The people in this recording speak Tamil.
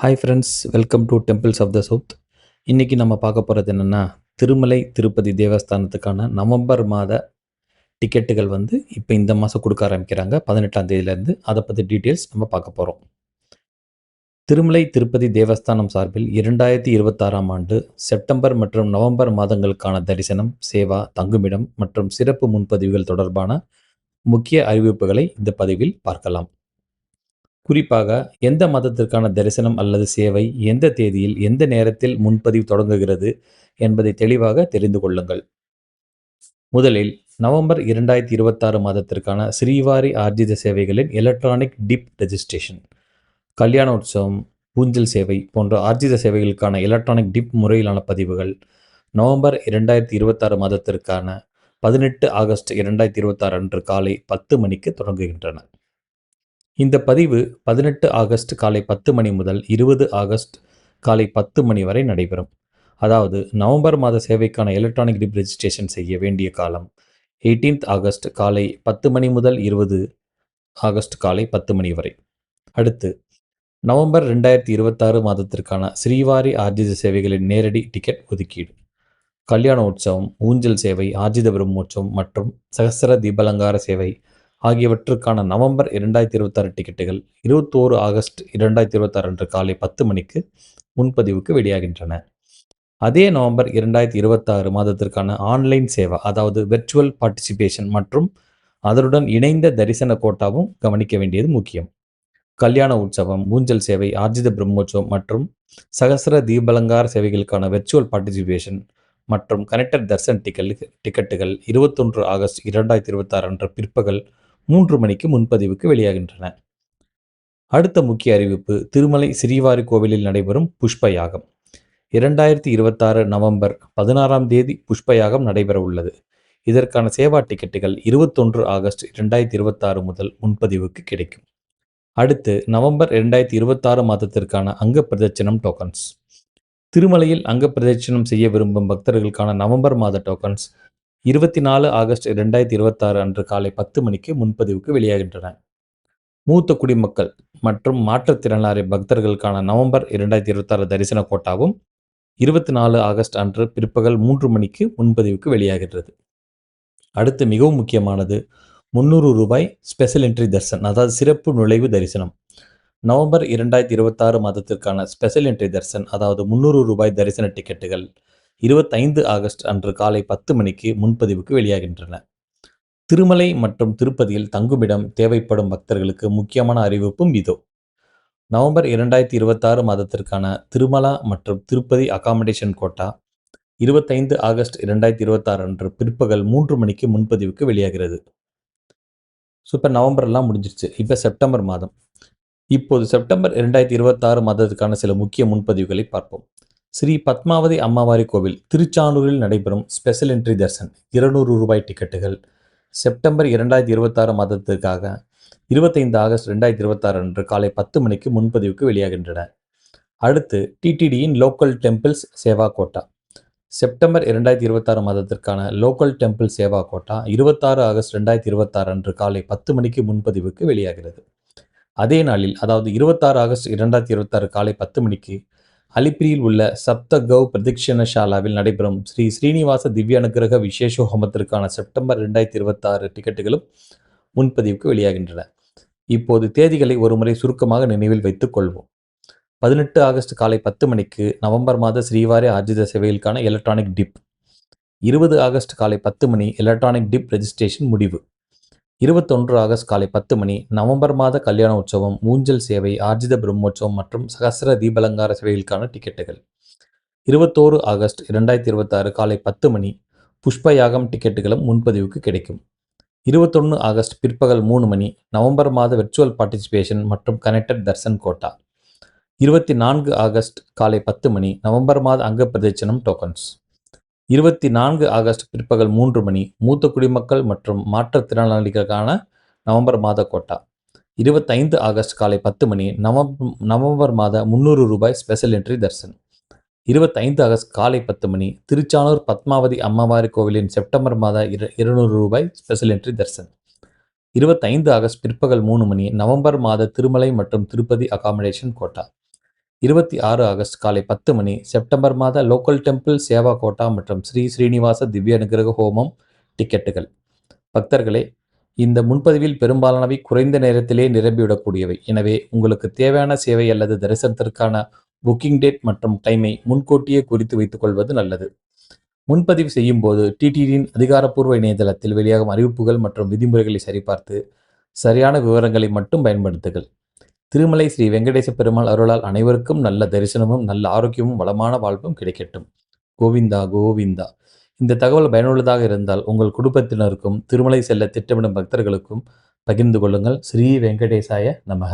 Hi friends, welcome to temples of the south. இன்றைக்கி நம்ம பார்க்க போகிறது என்னென்னா, திருமலை திருப்பதி தேவஸ்தானத்துக்கான நவம்பர் மாத டிக்கெட்டுகள் இப்போ இந்த மாதம் கொடுக்க ஆரம்பிக்கிறாங்க 18ஆம் தேதியிலேருந்து. அதை பற்றி டீட்டெயில்ஸ் நம்ம பார்க்க போகிறோம். திருமலை திருப்பதி தேவஸ்தானம் சார்பில் 2026ஆம் ஆண்டு செப்டம்பர் மற்றும் நவம்பர் மாதங்களுக்கான தரிசனம், சேவா, தங்குமிடம் மற்றும் சிறப்பு முன்பதிவுகள் தொடர்பான முக்கிய அறிவிப்புகளை இந்த பதிவில் பார்க்கலாம். குறிப்பாக எந்த மதத்திற்கான தரிசனம் அல்லது சேவை எந்த தேதியில் எந்த நேரத்தில் முன்பதிவு தொடங்குகிறது என்பதை தெளிவாக தெரிந்து கொள்ளுங்கள். முதலில் நவம்பர் 2026 மாதத்திற்கான ஸ்ரீவாரி ஆர்ஜித சேவைகளின் எலக்ட்ரானிக் டிப் ரெஜிஸ்ட்ரேஷன், கல்யாண உற்சவம், ஊஞ்சல் சேவை போன்ற ஆர்ஜித சேவைகளுக்கான எலக்ட்ரானிக் டிப் முறையிலான பதிவுகள் நவம்பர் 2026 மாதத்திற்கான 18 ஆகஸ்ட் 2026 அன்று காலை 10 மணிக்கு தொடங்குகின்றன. இந்த பதிவு 18 ஆகஸ்ட் காலை 10 மணி முதல் 20 ஆகஸ்ட் காலை 10 மணி வரை நடைபெறும். அதாவது நவம்பர் மாத சேவைக்கான எலக்ட்ரானிக் டிப் ரெஜிஸ்ட்ரேஷன் செய்ய வேண்டிய காலம் 18 ஆகஸ்ட் காலை 10 மணி முதல் 20 ஆகஸ்ட் காலை 10 மணி வரை. அடுத்து நவம்பர் 2026 மாதத்திற்கான ஸ்ரீவாரி ஆர்ஜித சேவைகளின் நேரடி டிக்கெட் ஒதுக்கீடு, கல்யாண உற்சவம், ஊஞ்சல் சேவை, ஆர்ஜித பிரம்மோற்சவம் மற்றும் சகஸ்ர தீபலங்கார சேவை ஆகியவற்றுக்கான நவம்பர் 2026 டிக்கெட்டுகள் 21 ஆகஸ்ட் 2026 அன்று காலை 10 மணிக்கு முன்பதிவுக்கு வெளியாகின்றன. அதே நவம்பர் 2026 மாதத்திற்கான ஆன்லைன் சேவா, அதாவது வெர்ச்சுவல் பார்ட்டிசிபேஷன் மற்றும் அதனுடன் இணைந்த தரிசன கோட்டாவும் கவனிக்க வேண்டியது முக்கியம். கல்யாண உற்சவம், ஊஞ்சல் சேவை, ஆர்ஜித பிரம்மோற்சவம் மற்றும் சகஸ்ர தீபலங்கார சேவைகளுக்கான வெர்ச்சுவல் பார்ட்டிசிபேஷன் மற்றும் கனெக்டட் தர்சன் டிக்கெட்டுகள் 21 ஆகஸ்ட் 2026 அன்று பிற்பகல் 3 மணிக்கு முன்பதிவுக்கு வெளியாகின்றன. அடுத்த முக்கிய அறிவிப்பு திருமலை ஸ்ரீவாரி கோவிலில் நடைபெறும் புஷ்ப யாகம். 2026 நவம்பர் 16ஆம் தேதி புஷ்ப யாகம் நடைபெற உள்ளது. இதற்கான சேவா டிக்கெட்டுகள் 21 ஆகஸ்ட் 2026 முதல் முன்பதிவுக்கு கிடைக்கும். அடுத்து நவம்பர் 2026 மாதத்திற்கான அங்க பிரதட்சணம் டோக்கன்ஸ். திருமலையில் அங்க பிரதட்சணம் செய்ய விரும்பும் பக்தர்களுக்கான நவம்பர் மாத டோக்கன்ஸ் 24 ஆகஸ்ட் 2026 அன்று காலை 10 மணிக்கு முன்பதிவுக்கு வெளியாகின்றன. மூத்த குடிமக்கள் மற்றும் மாற்றுத்திறனாளி பக்தர்களுக்கான நவம்பர் 2026 தரிசன கோட்டாவும் 24 ஆகஸ்ட் அன்று பிற்பகல் 3 மணிக்கு முன்பதிவுக்கு வெளியாகிறது. அடுத்து மிகவும் முக்கியமானது 300 ரூபாய் ஸ்பெஷல் என்ட்ரி தரிசனம், அதாவது சிறப்பு நுழைவு தரிசனம். நவம்பர் 2026 மாதத்திற்கான ஸ்பெஷல் என்ட்ரி தரிசன், அதாவது 300 ரூபாய் தரிசன டிக்கெட்டுகள் 25 ஆகஸ்ட் அன்று காலை 10 மணிக்கு முன்பதிவுக்கு வெளியாகின்றன. திருமலை மற்றும் திருப்பதியில் தங்குமிடம் தேவைப்படும் பக்தர்களுக்கு முக்கியமான அறிவிப்பும் இதோ. நவம்பர் 2026 மாதத்திற்கான திருமலா மற்றும் திருப்பதி அகாமடேஷன் கோட்டா 25 ஆகஸ்ட் 2026 அன்று பிற்பகல் 3 மணிக்கு முன்பதிவுக்கு வெளியாகிறது. இப்போ நவம்பர்லாம் முடிஞ்சிருச்சு. இப்போ செப்டம்பர் மாதம். இப்போது செப்டம்பர் 2026 மாதத்துக்கான சில முக்கிய முன்பதிவுகளை பார்ப்போம். ஸ்ரீ பத்மாவதி அம்மாவாரி கோவில் திருச்சானூரில் நடைபெறும் ஸ்பெஷல் என்ட்ரி தர்சன் 200 ரூபாய் டிக்கெட்டுகள் செப்டம்பர் 2026 மாதத்திற்காக 25 ஆகஸ்ட் 2026 அன்று காலை 10 மணிக்கு முன்பதிவுக்கு வெளியாகின்றன. அடுத்து டிடிடியின் local temples seva quota. September 2026 மாதத்திற்கான local temple seva quota 26 August 2026 அன்று காலை 10 மணிக்கு முன்பதிவுக்கு வெளியாகிறது. அதே நாளில், அதாவது 26 ஆகஸ்ட் 2026 காலை 10 மணிக்கு அலிப்பிரியில் உள்ள சப்த கௌ பிரதிக்ஷணசாலாவில் நடைபெறும் ஸ்ரீ ஸ்ரீனிவாச திவ்ய அனுக்கிரக விசேஷ ஹோமத்திற்கான செப்டம்பர் 2026 டிக்கெட்டுகளும் முன்பதிவுக்கு வெளியாகின்றன. இப்போது தேதிகளை ஒருமுறை சுருக்கமாக நினைவில் வைத்துக் கொள்வோம். 18 ஆகஸ்ட் காலை 10 மணிக்கு நவம்பர் மாத ஸ்ரீவாரி ஆர்ஜித சேவைகளுக்கான எலக்ட்ரானிக் டிப். 20 ஆகஸ்ட் காலை 10 மணி எலக்ட்ரானிக் டிப் ரெஜிஸ்ட்ரேஷன் முடிவு. 21 ஆகஸ்ட் காலை 10 மணி நவம்பர் மாத கல்யாண உற்சவம், ஊஞ்சல் சேவை, ஆர்ஜித பிரம்மோற்சவம் மற்றும் சகஸ்ர தீபலங்கார சேவைகளுக்கான டிக்கெட்டுகள். 21 ஆகஸ்ட் 2026 காலை 10 மணி புஷ்ப யாகம் டிக்கெட்டுகளும் முன்பதிவுக்கு கிடைக்கும். 21 ஆகஸ்ட் பிற்பகல் 3 மணி நவம்பர் மாத வெர்ச்சுவல் பார்ட்டிசிபேஷன் மற்றும் கனெக்டட் தர்சன் கோட்டா. 24 ஆகஸ்ட் காலை 10 மணி நவம்பர் மாத அங்க பிரதட்சணம் டோக்கன்ஸ். 24 ஆகஸ்ட் பிற்பகல் 3 மணி மூத்த குடிமக்கள் மற்றும் மாற்றுத்திறனாளிகளுக்கான நவம்பர் மாத கோட்டா. 25 ஆகஸ்ட் காலை 10 மணி நவம்பர் மாத 300 ரூபாய் ஸ்பெஷல் என்ட்ரி தர்சன். 25 ஆகஸ்ட் காலை 10 மணி திருச்சானூர் பத்மாவதி அம்மாவாரி கோவிலின் செப்டம்பர் மாத 200 ரூபாய் ஸ்பெஷல் என்ட்ரி தர்சன். 25 ஆகஸ்ட் பிற்பகல் 3 மணி நவம்பர் மாத திருமலை மற்றும் திருப்பதி அகாமடேஷன் கோட்டா. 26 ஆகஸ்ட் காலை 10 மணி, செப்டம்பர் மாத லோக்கல் டெம்பிள் சேவா கோட்டா மற்றும் ஸ்ரீ ஸ்ரீனிவாச திவ்ய அனுக்கிரக ஹோமம் டிக்கெட்டுகள். பக்தர்களே, இந்த முன்பதிவில் பெரும்பாலானவை குறைந்த நேரத்திலே நிரம்பிவிடக்கூடியவை. எனவே உங்களுக்கு தேவையான சேவை அல்லது தரிசனத்திற்கான புக்கிங் டேட் மற்றும் டைமை முன்கூட்டியே குறித்து வைத்துக் கொள்வது நல்லது. முன்பதிவு செய்யும் போது டிடிடியின் அதிகாரப்பூர்வ இணையதளத்தில் வெளியாகும் அறிவிப்புகள் மற்றும் விதிமுறைகளை சரிபார்த்து சரியான விவரங்களை மட்டும் பயன்படுத்துங்கள். திருமலை ஸ்ரீ வெங்கடேச பெருமாள் அருளால் அனைவருக்கும் நல்ல தரிசனமும் நல்ல ஆரோக்கியமும் வளமான வாழ்வும் கிடைக்கட்டும். கோவிந்தா கோவிந்தா. இந்த தகவல் பயனுள்ளதாக இருந்தால் உங்கள் குடும்பத்தினருக்கும் திருமலை செல்ல திட்டமிடும் பக்தர்களுக்கும் பகிர்ந்து கொள்ளுங்கள். ஸ்ரீ வெங்கடேசாய நமக.